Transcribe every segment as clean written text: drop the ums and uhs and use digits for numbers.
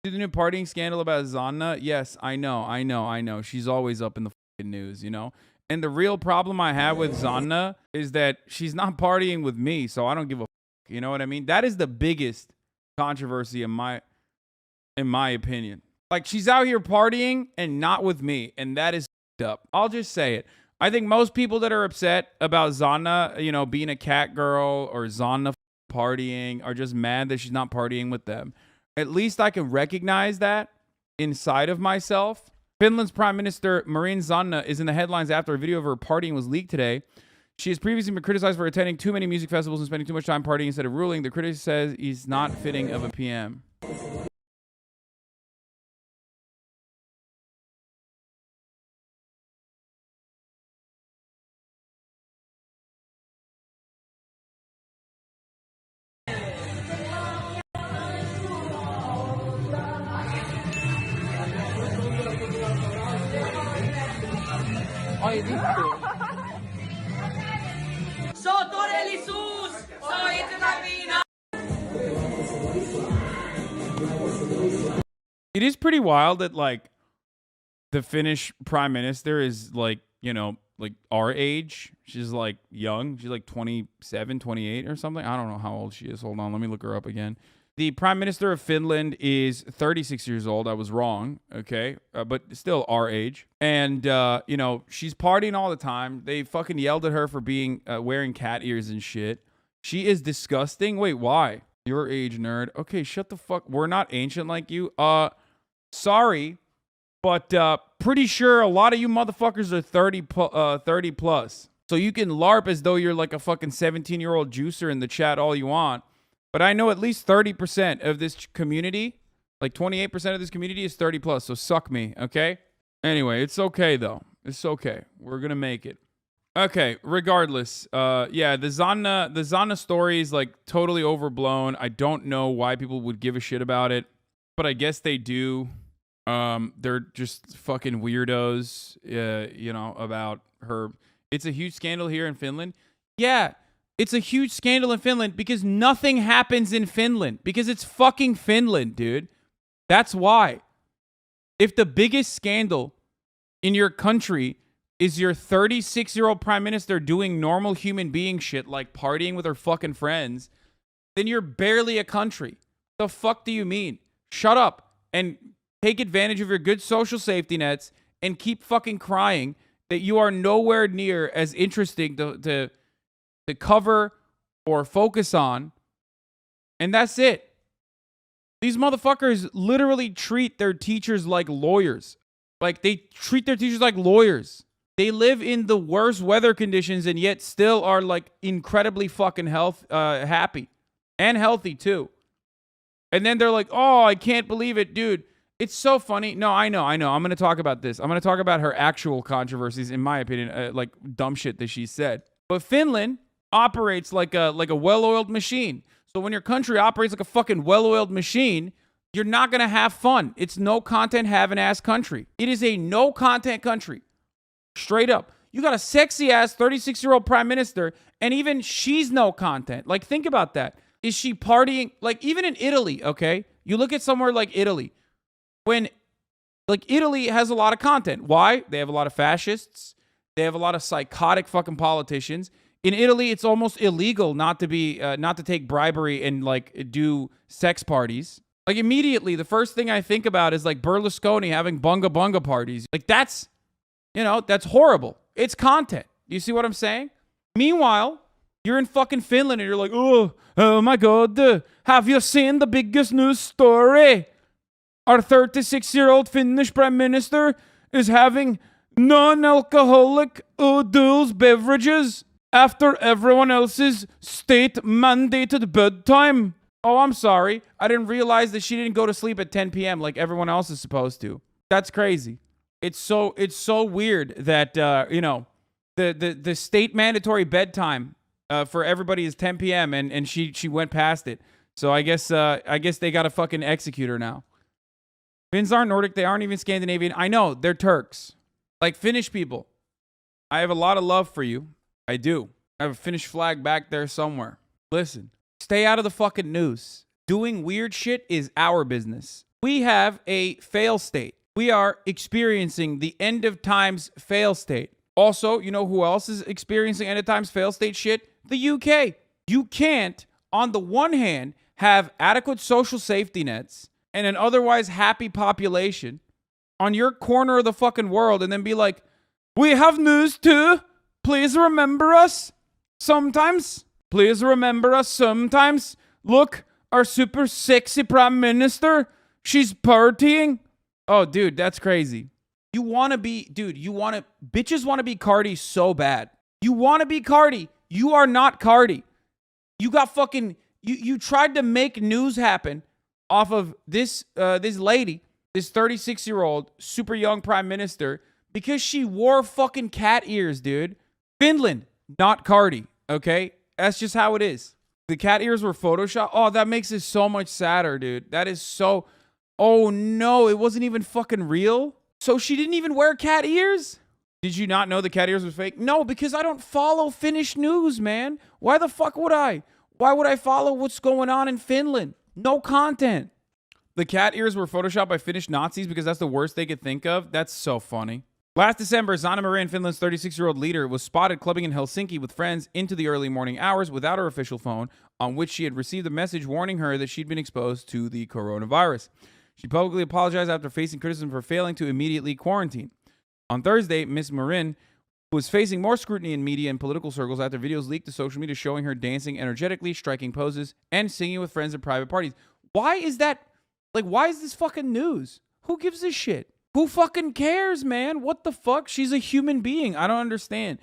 The new partying scandal about Zanna? Yes, I know. She's always up in the fucking news, you know? And the real problem I have with Zanna is that she's not partying with me, so I don't give a fuck. You know what I mean? That is the biggest controversy in my opinion. Like, she's out here partying and not with me, and that is fucked up. I'll just say it. I think most people that are upset about Zanna, you know, being a cat girl or Zanna partying are just mad that she's not partying with them. At least I can recognize that inside of myself. Finland's Prime Minister Marin Zanna is in the headlines after a video of her partying was leaked today. She has previously been criticized for attending too many music festivals and spending too much time partying instead of ruling. The critic says he's not fitting of a PM. Ai vittu. Se on todellisuus! Se on itsensä viina! It is pretty wild that, like, the Finnish prime minister is, like, you know, like our age. She's, like, young. She's, like, 27, 28 or something. I don't know how old she is. Hold on. Let me look her up again. The prime minister of Finland is 36 years old. I was wrong, okay? But still our age. And, you know, she's partying all the time. They fucking yelled at her for being wearing cat ears and shit. She is disgusting. Wait, why? Your age, nerd. Okay, shut the fuck. We're not ancient like you. Sorry, but pretty sure a lot of you motherfuckers are 30 plus. So you can LARP as though you're like a fucking 17-year-old juicer in the chat all you want. But I know at least 30% of this community, like 28% of this community is 30 plus. So suck me, okay? Anyway, it's okay though. It's okay. We're gonna make it. Okay, regardless. Yeah, the Zanna story is like totally overblown. I don't know why people would give a shit about it, but I guess they do. They're just fucking weirdos, you know, about her. It's a huge scandal here in Finland. Yeah. It's a huge scandal in Finland because nothing happens in Finland. Because it's fucking Finland, dude. That's why. If the biggest scandal in your country is your 36-year-old prime minister doing normal human being shit like partying with her fucking friends, then you're barely a country. The fuck do you mean? Shut up and take advantage of your good social safety nets and keep fucking crying that you are nowhere near as interesting to cover or focus on, and that's it. These motherfuckers literally treat their teachers like lawyers. Like, they treat their teachers like lawyers. They live in the worst weather conditions and yet still are, like, incredibly fucking happy. And healthy, too. And then they're like, oh, I can't believe it, dude. It's so funny. No, I know. I'm going to talk about this. I'm going to talk about her actual controversies, in my opinion, like dumb shit that she said. But Finland operates like a well-oiled machine. So when your country operates like a fucking well-oiled machine, you're not going to have fun. It's no content having ass country. It is a no content country. Straight up. You got a sexy ass 36-year-old prime minister and even she's no content. Like, think about that. Is she partying? Like, even in Italy, okay? You look at somewhere like Italy. When, like, Italy has a lot of content. Why? They have a lot of fascists. They have a lot of psychotic fucking politicians. In Italy, it's almost illegal not to take bribery and, like, do sex parties. Like, immediately, the first thing I think about is, like, Berlusconi having bunga bunga parties. Like, that's, you know, that's horrible. It's content. You see what I'm saying? Meanwhile, you're in fucking Finland and you're like, oh my God, have you seen the biggest news story? Our 36-year-old Finnish prime minister is having non-alcoholic adult beverages after everyone else's state-mandated bedtime. Oh, I'm sorry. I didn't realize that she didn't go to sleep at 10 p.m. like everyone else is supposed to. That's crazy. It's so weird that, you know, the state mandatory bedtime for everybody is 10 p.m. and she went past it. So I guess they got to fucking execute her now. Finns aren't Nordic. They aren't even Scandinavian. I know. They're Turks. Like Finnish people. I have a lot of love for you. I do. I have a Finnish flag back there somewhere. Listen. Stay out of the fucking news. Doing weird shit is our business. We have a fail state. We are experiencing the end of times fail state. Also, you know who else is experiencing end of times fail state shit? The UK. You can't, on the one hand, have adequate social safety nets and an otherwise happy population on your corner of the fucking world and then be like, we have news too. Please remember us sometimes. Please remember us sometimes. Look, our super sexy prime minister. She's partying. Oh, dude, that's crazy. You want to be, dude, bitches want to be Cardi so bad. You want to be Cardi. You are not Cardi. You got fucking, you tried to make news happen off of this lady, this 36-year-old super young prime minister, because she wore fucking cat ears, dude. Finland, not Cardi, okay? That's just how it is. The cat ears were Photoshopped. Oh, that makes it so much sadder, dude. That is so... Oh, no, it wasn't even fucking real? So she didn't even wear cat ears? Did you not know the cat ears was fake? No, because I don't follow Finnish news, man. Why the fuck would I? Why would I follow what's going on in Finland? No content. The cat ears were photoshopped by Finnish Nazis because that's the worst they could think of? That's so funny. Last December, Hasanabi, Finland's 36-year-old leader, was spotted clubbing in Helsinki with friends into the early morning hours without her official phone, on which she had received a message warning her that she'd been exposed to the coronavirus. She publicly apologized after facing criticism for failing to immediately quarantine. On Thursday, Ms. Marin was facing more scrutiny in media and political circles after videos leaked to social media showing her dancing energetically, striking poses, and singing with friends at private parties. Why is that? Like, why is this fucking news? Who gives a shit? Who fucking cares, man? What the fuck? She's a human being. I don't understand.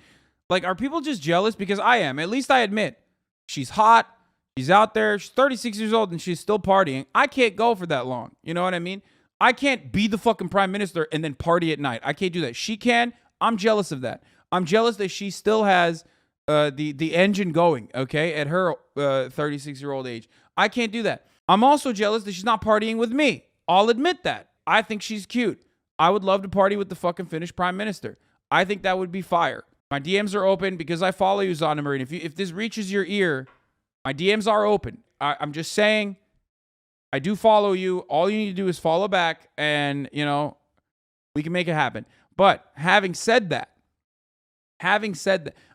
Like, are people just jealous? Because I am. At least I admit. She's hot. She's out there. She's 36 years old and she's still partying. I can't go for that long. You know what I mean? I can't be the fucking prime minister and then party at night. I can't do that. She can. I'm jealous of that. I'm jealous that she still has the engine going, okay, at her 36-year-old age. I can't do that. I'm also jealous that she's not partying with me. I'll admit that. I think she's cute. I would love to party with the fucking Finnish prime minister. I think that would be fire. My DMs are open because I follow you, Hasanabi. And if this reaches your ear, my DMs are open. I'm just saying, I do follow you. All you need to do is follow back and, you know, we can make it happen. But having said that,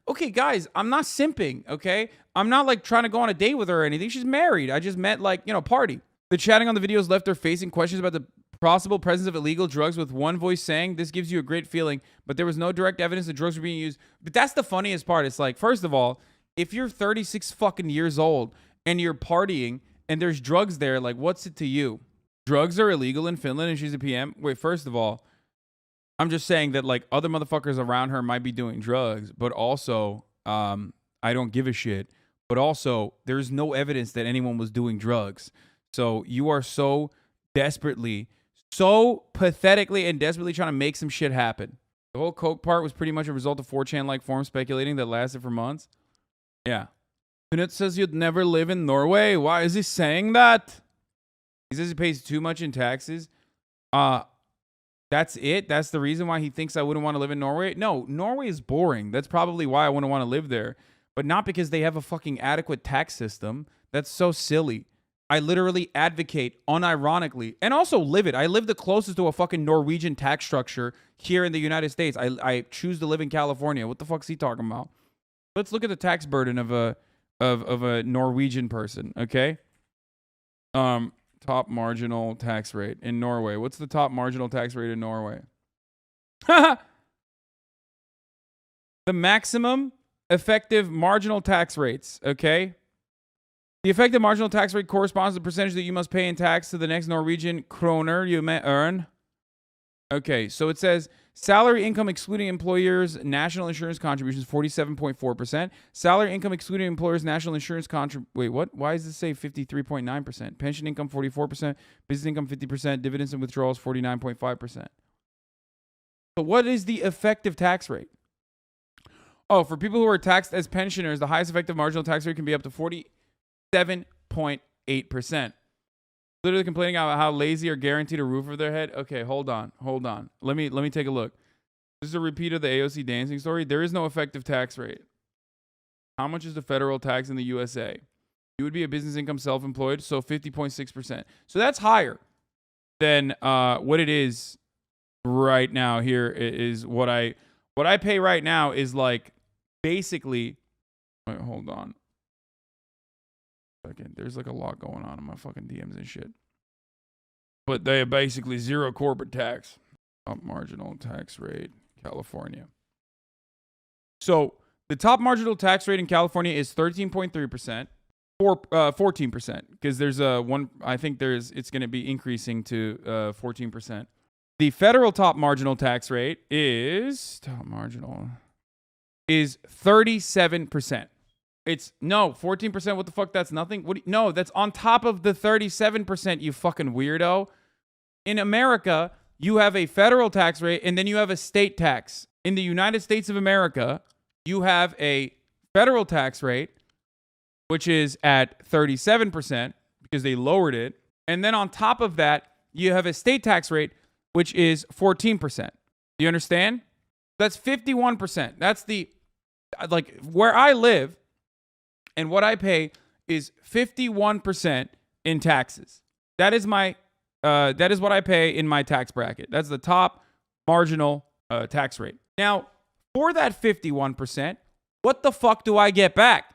okay, guys, I'm not simping, okay? I'm not like trying to go on a date with her or anything. She's married. I just meant like, you know, party. The chatting on the videos left her facing questions about the possible presence of illegal drugs, with one voice saying, "This gives you a great feeling," but there was no direct evidence that drugs were being used. But that's the funniest part. It's like, first of all, if you're 36 fucking years old and you're partying and there's drugs there, like, what's it to you? Drugs are illegal in Finland and she's a PM? Wait, first of all, I'm just saying that, like, other motherfuckers around her might be doing drugs, but also, I don't give a shit. But also, there's no evidence that anyone was doing drugs. So you are so desperately, so pathetically and desperately trying to make some shit happen. The whole coke part was pretty much a result of 4chan-like forums speculating that lasted for months. Yeah. Knut says you'd never live in Norway. Why is he saying that? He says he pays too much in taxes. That's it? That's the reason why he thinks I wouldn't want to live in Norway? No, Norway is boring. That's probably why I wouldn't want to live there. But not because they have a fucking adequate tax system. That's so silly. I literally advocate unironically and also live it. I live the closest to a fucking Norwegian tax structure here in the United States. I choose to live in California. What the fuck's he talking about? Let's look at the tax burden of a Norwegian person, okay? Top marginal tax rate in Norway. What's the top marginal tax rate in Norway? The maximum effective marginal tax rates, okay? The effective marginal tax rate corresponds to the percentage that you must pay in tax to the next Norwegian kroner you may earn. Okay, so it says salary income excluding employers' national insurance contributions, 47.4%. Salary income excluding employers' national insurance wait, what? Why does this say 53.9%? Pension income, 44%. Business income, 50%. Dividends and withdrawals, 49.5%. So what is the effective tax rate? Oh, for people who are taxed as pensioners, the highest effective marginal tax rate can be up to 47.8%. Literally complaining about how lazy or guaranteed a roof over their head. Okay, hold on. Let me take a look. This is a repeat of the AOC dancing story. There is no effective tax rate. How much is the federal tax in the USA? You would be a business income self-employed, so 50.6%. So that's higher. than what it is right now. Here is what I pay right now is like basically. Wait, hold on. Second, there's like a lot going on in my fucking DMs and shit. But they have basically zero corporate tax. Top marginal tax rate, California. So the top marginal tax rate in California is 13.3%, 14%, because there's a one. I think it's going to be increasing to 14%. The federal top marginal tax rate is 37%. It's 14%. What the fuck? That's nothing. No, that's on top of the 37%. You fucking weirdo. In America, you have a federal tax rate and then you have a state tax. In the United States of America, you have a federal tax rate, which is at 37% because they lowered it. And then on top of that, you have a state tax rate, which is 14%. Do you understand? That's 51%. That's where I live and what I pay is 51% in taxes. That is what I pay in my tax bracket. That's the top marginal tax rate. Now, for that 51%, what the fuck do I get back?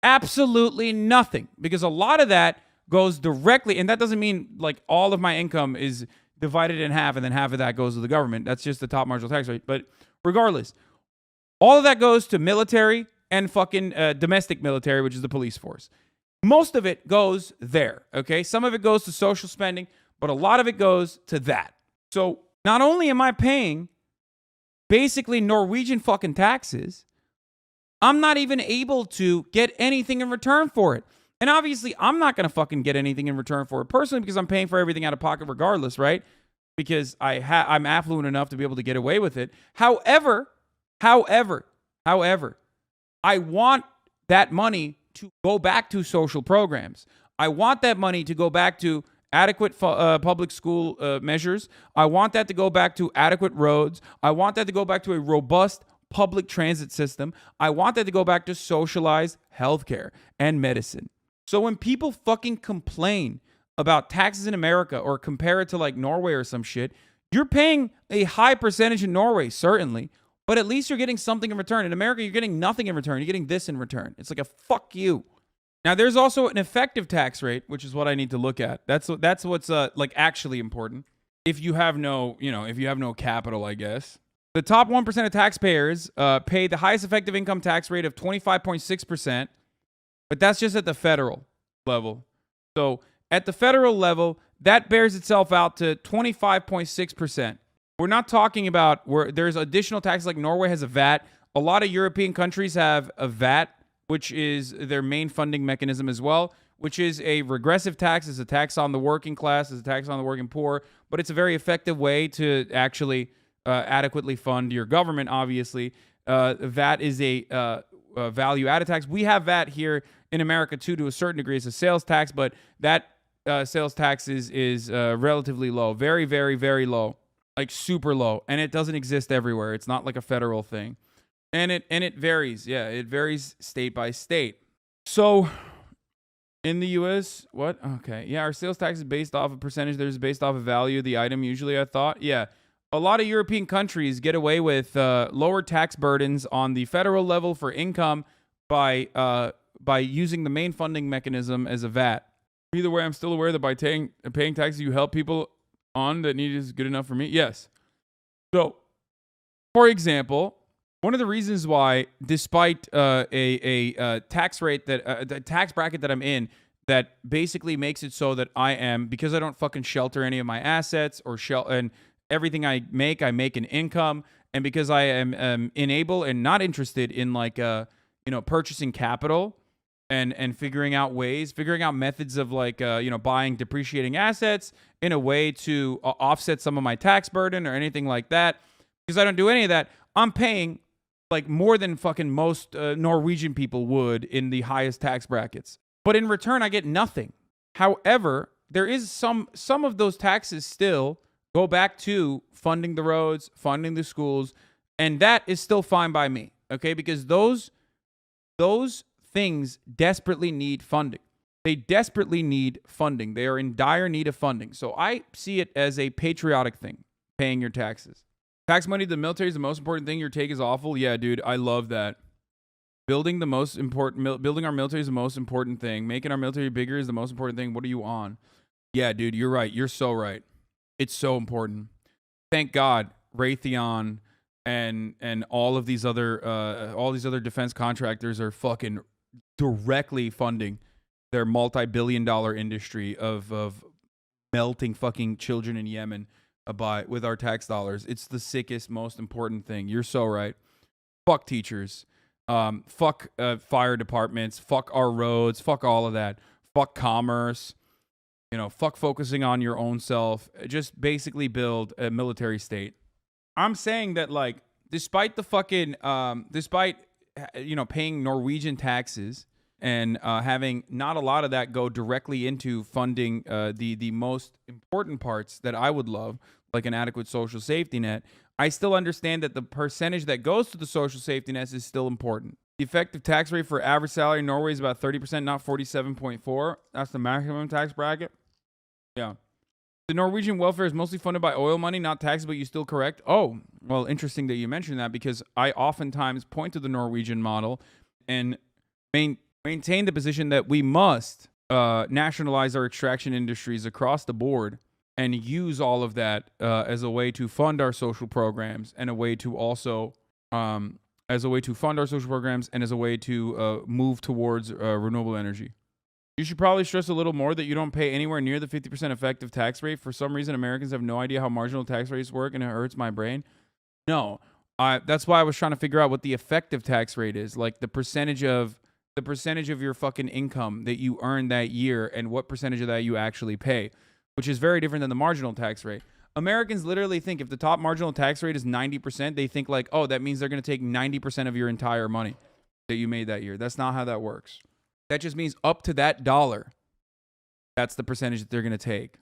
Absolutely nothing, because a lot of that goes directly, and that doesn't mean like all of my income is divided in half and then half of that goes to the government. That's just the top marginal tax rate. But regardless, all of that goes to military and fucking domestic military, which is the police force. Most of it goes there, okay? Some of it goes to social spending, but a lot of it goes to that. So not only am I paying basically Norwegian fucking taxes, I'm not even able to get anything in return for it. And obviously, I'm not going to fucking get anything in return for it personally because I'm paying for everything out of pocket regardless, right? Because I'm affluent enough to be able to get away with it. However, I want that money to go back to social programs. I want that money to go back to adequate public school measures. I want that to go back to adequate roads. I want that to go back to a robust public transit system. I want that to go back to socialized healthcare and medicine. So when people fucking complain about taxes in America or compare it to like Norway or some shit, you're paying a high percentage in Norway, certainly, but at least you're getting something in return. In America, you're getting nothing in return. You're getting this in return. It's like a fuck you. Now, there's also an effective tax rate, which is what I need to look at. That's what's like actually important. If you have no capital, I guess. The top 1% of taxpayers pay the highest effective income tax rate of 25.6%, but that's just at the federal level. So at the federal level, that bears itself out to 25.6%. We're not talking about where there's additional taxes like Norway has a VAT. A lot of European countries have a VAT, which is their main funding mechanism as well, which is a regressive tax. It's a tax on the working class. It's a tax on the working poor. But it's a very effective way to actually adequately fund your government, obviously. VAT is a value-added tax. We have VAT here in America, too, to a certain degree. It's a sales tax, but that sales tax is relatively low. Very, very, very low. Like super low. And it doesn't exist everywhere. It's not like a federal thing. And it varies. Yeah, it varies state by state. So in the U.S., what? Okay. Yeah, our sales tax is based off a percentage. There's based off of value of the item usually, I thought. Yeah. A lot of European countries get away with lower tax burdens on the federal level for income by using the main funding mechanism as a VAT. Either way, I'm still aware that by paying taxes, you help people on that need is good enough for me. Yes. So, for example, one of the reasons why, despite a tax rate the tax bracket that I'm in, that basically makes it so that I am, because I don't fucking shelter any of my assets and everything I make an income, and because I am unable and not interested in like purchasing capital and figuring out methods of like buying depreciating assets in a way to offset some of my tax burden or anything like that, because I don't do any of that, I'm paying like more than fucking most Norwegian people would in the highest tax brackets. But in return, I get nothing. However, there is some of those taxes still go back to funding the roads, funding the schools, and that is still fine by me, okay? Because those things desperately need funding. They desperately need funding. They are in dire need of funding. So I see it as a patriotic thing, paying your taxes. Tax money to the military is the most important thing. Your take is awful. Yeah, dude, I love that. Building our military is the most important thing. Making our military bigger is the most important thing. What are you on? Yeah, dude, you're right. You're so right. It's so important. Thank God, Raytheon and all these other defense contractors are fucking directly funding their multi-billion-dollar industry of melting fucking children in Yemen with our tax dollars. It's the sickest, most important thing. You're so right. Fuck teachers. Fuck fire departments. Fuck our roads. Fuck all of that. Fuck commerce. Fuck focusing on your own self. Just basically build a military state. I'm saying that, like, despite paying Norwegian taxes and having not a lot of that go directly into funding the most important parts that I would love, like an adequate social safety net, I still understand that the percentage that goes to the social safety net is still important. The effective tax rate for average salary in Norway is about 30%, not 47.4%. That's the maximum tax bracket. Yeah. The Norwegian welfare is mostly funded by oil money, not taxes, but you still correct? Oh, well, interesting that you mentioned that, because I oftentimes point to the Norwegian model and maintain the position that we must nationalize our extraction industries across the board and use all of that as a way to fund our social programs, and a way to also move towards renewable energy. You should probably stress a little more that you don't pay anywhere near the 50% effective tax rate. For some reason, Americans have no idea how marginal tax rates work, and it hurts my brain. No, that's why I was trying to figure out what the effective tax rate is, like the percentage of your fucking income that you earn that year, and what percentage of that you actually pay, which is very different than the marginal tax rate. Americans literally think if the top marginal tax rate is 90%, they think like, oh, that means they're going to take 90% of your entire money that you made that year. That's not how that works. That just means up to that dollar, that's the percentage that they're going to take.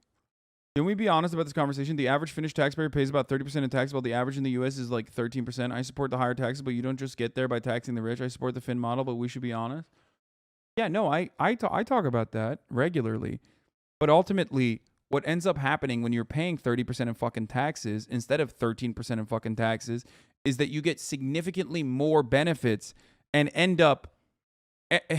Can we be honest about this conversation? The average Finnish taxpayer pays about 30% in tax, while the average in the U.S. is like 13%. I support the higher taxes, but you don't just get there by taxing the rich. I support the Finn model, but we should be honest. Yeah, no, I talk about that regularly. But ultimately, what ends up happening when you're paying 30% in fucking taxes instead of 13% in fucking taxes is that you get significantly more benefits and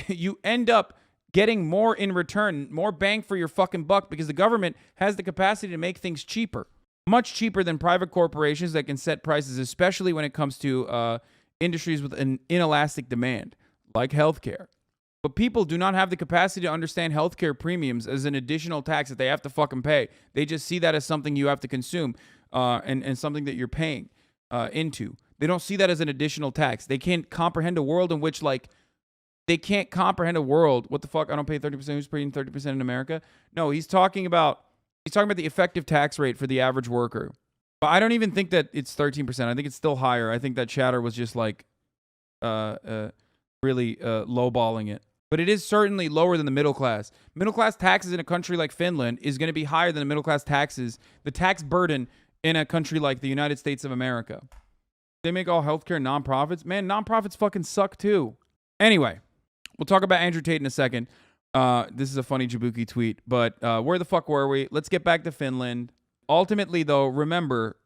you end up getting more in return, more bang for your fucking buck, because the government has the capacity to make things cheaper, much cheaper than private corporations that can set prices, especially when it comes to industries with an inelastic demand, like healthcare. But people do not have the capacity to understand healthcare premiums as an additional tax that they have to fucking pay. They just see that as something you have to consume and something that you're paying into. They don't see that as an additional tax. They can't comprehend a world in which, like, what the fuck? I don't pay 30%. Who's paying 30% in America? No, he's talking about the effective tax rate for the average worker. But I don't even think that it's 13%. I think it's still higher. I think that chatter was just like really lowballing it. But it is certainly lower than the middle class. Middle class taxes in a country like Finland is going to be higher than the middle class taxes, the tax burden in a country like the United States of America. They make all healthcare nonprofits. Man, nonprofits fucking suck too. Anyway, we'll talk about Andrew Tate in a second. This is a funny Jabuki tweet, but where the fuck were we? Let's get back to Finland. Ultimately, though, remember,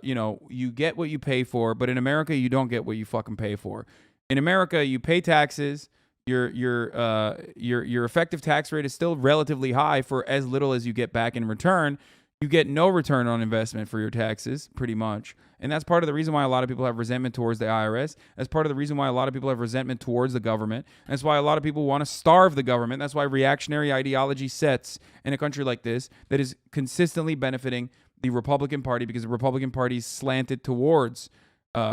you get what you pay for, but in America, you don't get what you fucking pay for. In America, you pay taxes. Your effective tax rate is still relatively high for as little as you get back in return. You get no return on investment for your taxes, pretty much. And that's part of the reason why a lot of people have resentment towards the IRS. That's part of the reason why a lot of people have resentment towards the government. That's why a lot of people want to starve the government. That's why reactionary ideology sets in a country like this that is consistently benefiting the Republican Party, because the Republican Party is slanted towards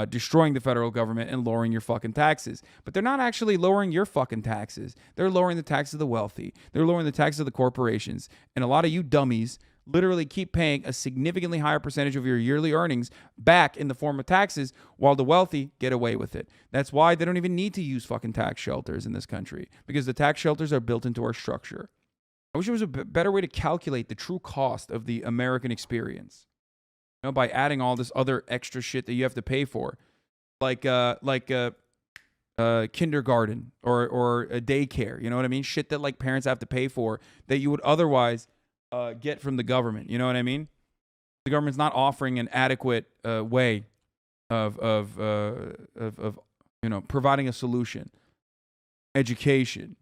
destroying the federal government and lowering your fucking taxes. But they're not actually lowering your fucking taxes. They're lowering the taxes of the wealthy. They're lowering the taxes of the corporations. And a lot of you dummies literally keep paying a significantly higher percentage of your yearly earnings back in the form of taxes, while the wealthy get away with it. That's why they don't even need to use fucking tax shelters in this country, because the tax shelters are built into our structure. I wish there was a better way to calculate the true cost of the American experience, by adding all this other extra shit that you have to pay for, like kindergarten or a daycare. You know what I mean? Shit that like parents have to pay for that you would otherwise get from the government. You know what I mean? The government's not offering an adequate way of providing a solution. Education,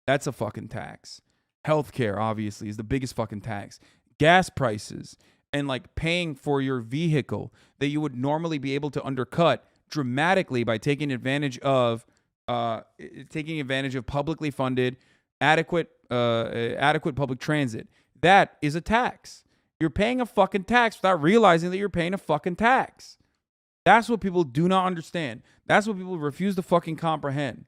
that's a fucking tax. Healthcare, obviously, is the biggest fucking tax. Gas prices and like paying for your vehicle that you would normally be able to undercut dramatically by taking advantage of publicly funded, adequate public transit. That is a tax. You're paying a fucking tax without realizing that you're paying a fucking tax. That's what people do not understand. That's what people refuse to fucking comprehend.